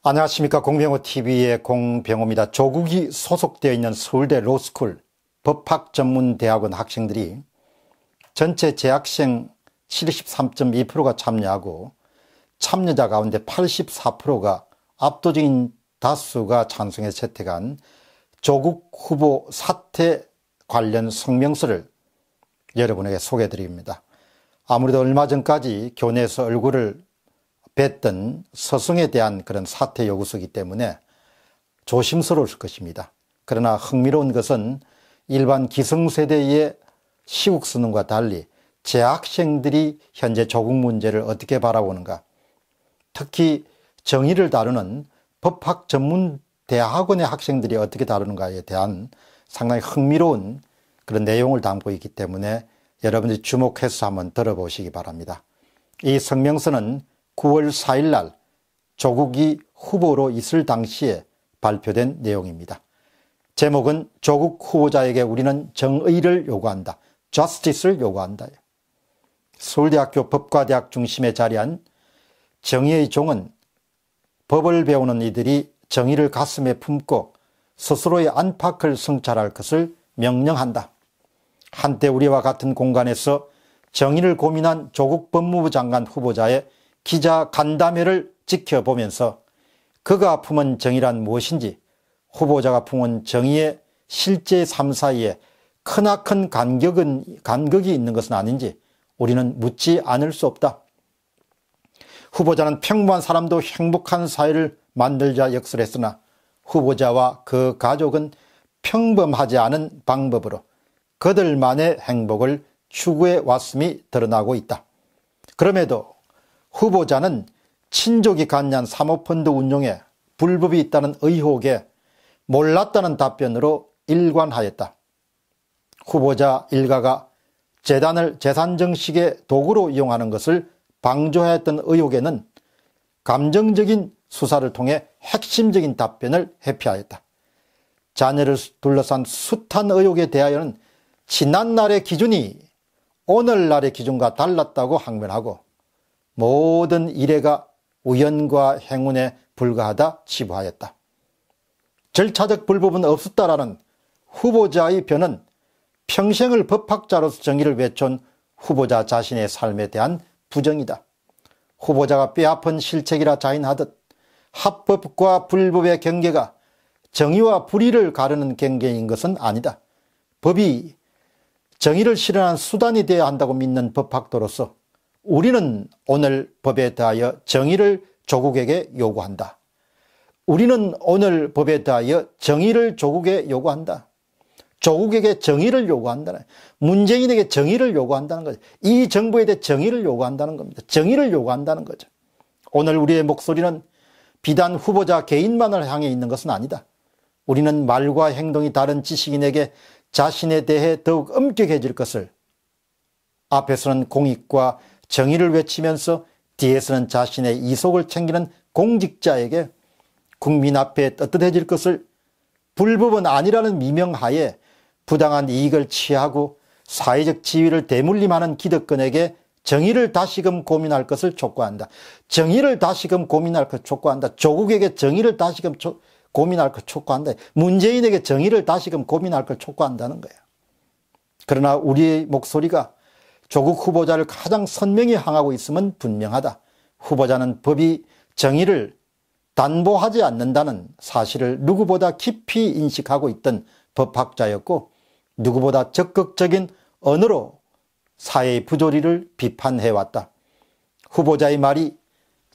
안녕하십니까. 공병호TV의 공병호입니다. 조국이 소속되어 있는 서울대 로스쿨 법학전문대학원 학생들이 전체 재학생 73.2%가 참여하고 참여자 가운데 84%가 압도적인 다수가 찬성해 채택한 조국 후보 사퇴 관련 성명서를 여러분에게 소개해 드립니다. 아무래도 얼마 전까지 교내에서 얼굴을 뵀던 서성에 대한 그런 사퇴 요구서이기 때문에 조심스러울 것입니다. 그러나 흥미로운 것은 일반 기성세대의 시국선언과 달리 재학생들이 현재 조국 문제를 어떻게 바라보는가, 특히 정의를 다루는 법학전문대학원의 학생들이 어떻게 다루는가에 대한 상당히 흥미로운 그런 내용을 담고 있기 때문에 여러분들이 주목해서 한번 들어보시기 바랍니다. 이 성명서는 9월 4일 날 조국이 후보로 있을 당시에 발표된 내용입니다. 제목은 조국 후보자에게 우리는 정의를 요구한다. Justice를 요구한다. 서울대학교 법과대학 중심에 자리한 정의의 종은 법을 배우는 이들이 정의를 가슴에 품고 스스로의 안팎을 성찰할 것을 명령한다. 한때 우리와 같은 공간에서 정의를 고민한 조국 법무부 장관 후보자의 기자 간담회를 지켜보면서 그가 품은 정의란 무엇인지, 후보자가 품은 정의의 실제 삶 사이에 크나큰 간극이 있는 것은 아닌지 우리는 묻지 않을 수 없다. 후보자는 평범한 사람도 행복한 사회를 만들자 역설했으나 후보자와 그 가족은 평범하지 않은 방법으로 그들만의 행복을 추구해 왔음이 드러나고 있다. 그럼에도 후보자는 친족이 관여한 사모펀드 운용에 불법이 있다는 의혹에 몰랐다는 답변으로 일관하였다. 후보자 일가가 재단을 재산정식의 도구로 이용하는 것을 방조하였던 의혹에는 감정적인 수사를 통해 핵심적인 답변을 회피하였다. 자녀를 둘러싼 숱한 의혹에 대하여는 지난날의 기준이 오늘날의 기준과 달랐다고 항변하고 모든 일해가 우연과 행운에 불과하다 치부하였다. 절차적 불법은 없었다라는 후보자의 변은 평생을 법학자로서 정의를 외쳐온 후보자 자신의 삶에 대한 부정이다. 후보자가 뼈아픈 실책이라 자인하듯 합법과 불법의 경계가 정의와 불의를 가르는 경계인 것은 아니다. 법이 정의를 실현하는 수단이 되어야 한다고 믿는 법학도로서 우리는 오늘 법에 대하여 정의를 조국에게 요구한다. 우리는 오늘 법에 대하여 정의를 조국에 요구한다. 조국에게 정의를 요구한다. 문재인에게 정의를 요구한다는 거죠. 이 정부에 대해 정의를 요구한다는 겁니다. 정의를 요구한다는 거죠. 오늘 우리의 목소리는 비단 후보자 개인만을 향해 있는 것은 아니다. 우리는 말과 행동이 다른 지식인에게 자신에 대해 더욱 엄격해질 것을, 앞에서는 공익과 정의를 외치면서 뒤에서는 자신의 이속을 챙기는 공직자에게 국민 앞에 떳떳해질 것을, 불법은 아니라는 미명하에 부당한 이익을 취하고 사회적 지위를 대물림하는 기득권에게 정의를 다시금 고민할 것을 촉구한다. 정의를 다시금 고민할 것을 촉구한다. 조국에게 정의를 다시금 고민할 것을 촉구한다. 문재인에게 정의를 다시금 고민할 것을 촉구한다는 거예요. 그러나 우리의 목소리가 조국 후보자를 가장 선명히 향하고 있음은 분명하다. 후보자는 법이 정의를 담보하지 않는다는 사실을 누구보다 깊이 인식하고 있던 법학자였고 누구보다 적극적인 언어로 사회의 부조리를 비판해왔다. 후보자의 말이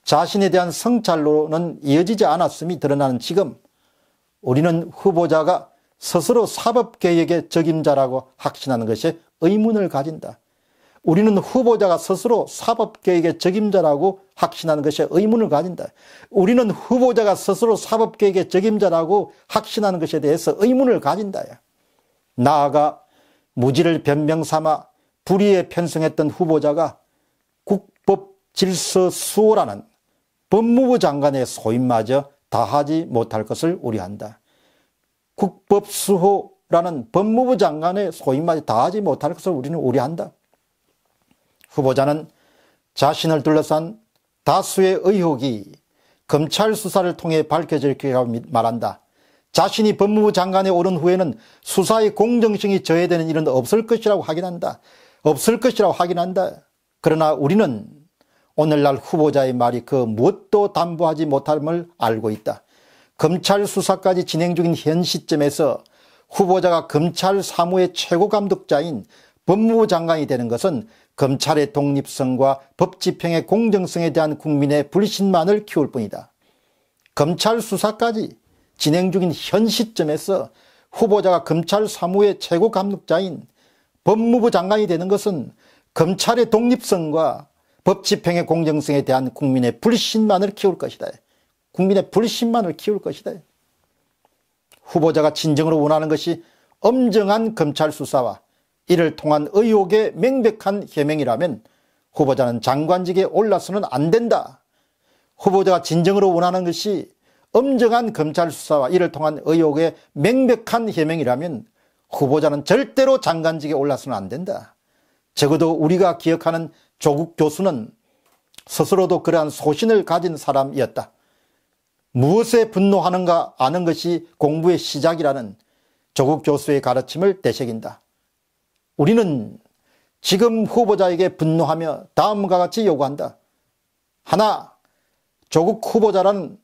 자신에 대한 성찰로는 이어지지 않았음이 드러나는 지금 우리는 후보자가 스스로 사법개혁의 적임자라고 확신하는 것에 의문을 가진다. 우리는 후보자가 스스로 사법개혁의 적임자라고 확신하는 것에 의문을 가진다. 우리는 후보자가 스스로 사법개혁의 적임자라고 확신하는 것에 대해서 의문을 가진다. 나아가 무지를 변명 삼아 불의에 편승했던 후보자가 국법질서수호라는 법무부 장관의 소임마저 다하지 못할 것을 우려한다. 국법수호라는 법무부 장관의 소임마저 다하지 못할 것을 우리는 우려한다. 후보자는 자신을 둘러싼 다수의 의혹이 검찰 수사를 통해 밝혀질 거라고 말한다. 자신이 법무부 장관에 오른 후에는 수사의 공정성이 저해되는 일은 없을 것이라고 확인한다. 없을 것이라고 확인한다. 그러나 우리는 오늘날 후보자의 말이 그 무엇도 담보하지 못함을 알고 있다. 검찰 수사까지 진행 중인 현 시점에서 후보자가 검찰 사무의 최고 감독자인 법무부 장관이 되는 것은 검찰의 독립성과 법 집행의 공정성에 대한 국민의 불신만을 키울 뿐이다. 검찰 수사까지 진행 중인 현 시점에서 후보자가 검찰 사무의 최고 감독자인 법무부 장관이 되는 것은 검찰의 독립성과 법 집행의 공정성에 대한 국민의 불신만을 키울 것이다. 국민의 불신만을 키울 것이다. 후보자가 진정으로 원하는 것이 엄정한 검찰 수사와 이를 통한 의혹의 명백한 해명이라면 후보자는 장관직에 올라서는 안 된다. 후보자가 진정으로 원하는 것이 엄정한 검찰 수사와 이를 통한 의혹의 명백한 해명이라면 후보자는 절대로 장관직에 올라서는 안 된다. 적어도 우리가 기억하는 조국 교수는 스스로도 그러한 소신을 가진 사람이었다. 무엇에 분노하는가 아는 것이 공부의 시작이라는 조국 교수의 가르침을 되새긴다. 우리는 지금 후보자에게 분노하며 다음과 같이 요구한다. 하나, 조국 후보자라는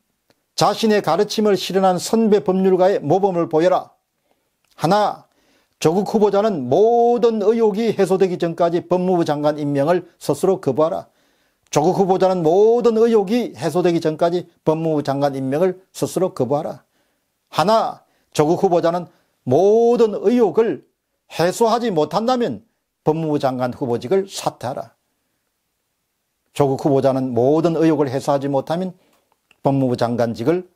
자신의 가르침을 실현한 선배 법률가의 모범을 보여라. 하나, 조국 후보자는 모든 의혹이 해소되기 전까지 법무부 장관 임명을 스스로 거부하라. 조국 후보자는 모든 의혹이 해소되기 전까지 법무부 장관 임명을 스스로 거부하라. 하나, 조국 후보자는 모든 의혹을 해소하지 못한다면 법무부 장관 후보직을 사퇴하라. 조국 후보자는 모든 의혹을 해소하지 못하면 법무부 장관직을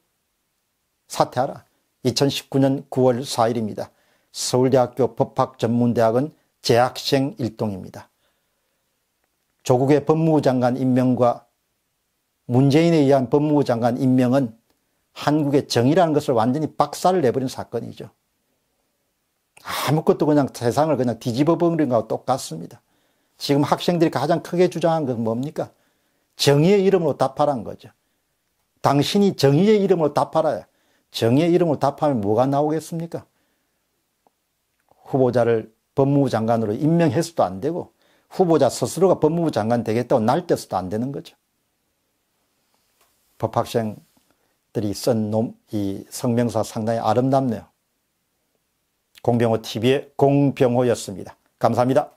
사퇴하라. 2019년 9월 4일입니다. 서울대학교 법학전문대학은 재학생 일동입니다. 조국의 법무부 장관 임명과 문재인에 의한 법무부 장관 임명은 한국의 정의라는 것을 완전히 박살을 내버린 사건이죠. 아무것도 그냥 세상을 그냥 뒤집어 버린 것과 똑같습니다. 지금 학생들이 가장 크게 주장한 것은 뭡니까? 정의의 이름으로 답하라는 거죠. 당신이 정의의 이름으로 답하라. 정의의 이름으로 답하면 뭐가 나오겠습니까? 후보자를 법무부 장관으로 임명해서도 안 되고 후보자 스스로가 법무부 장관 되겠다고 날뛰어서도 안 되는 거죠. 법학생들이 쓴 이 성명서 상당히 아름답네요. 공병호 TV의 공병호였습니다. 감사합니다.